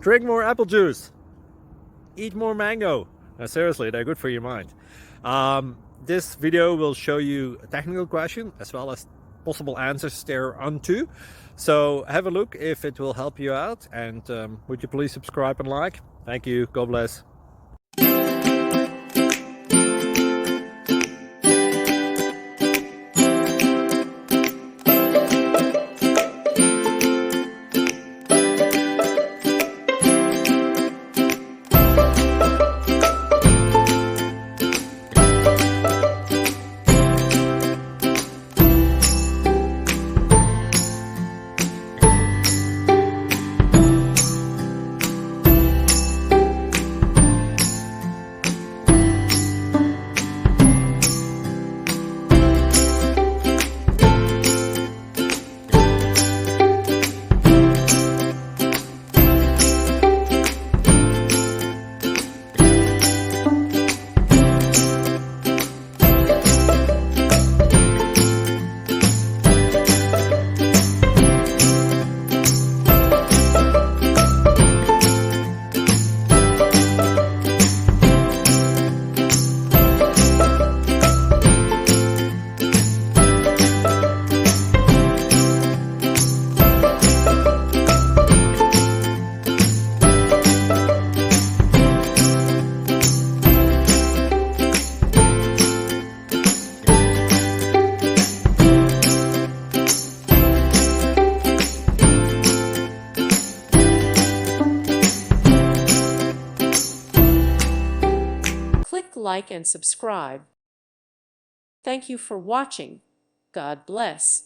Drink more apple juice. Eat more mango. Seriously, they're good for your mind. This video will show you a technical question as well as possible answers thereunto. So have a look if it will help you out, and would you please subscribe and like? Thank you. God bless. Click like and subscribe. Thank you for watching. God bless.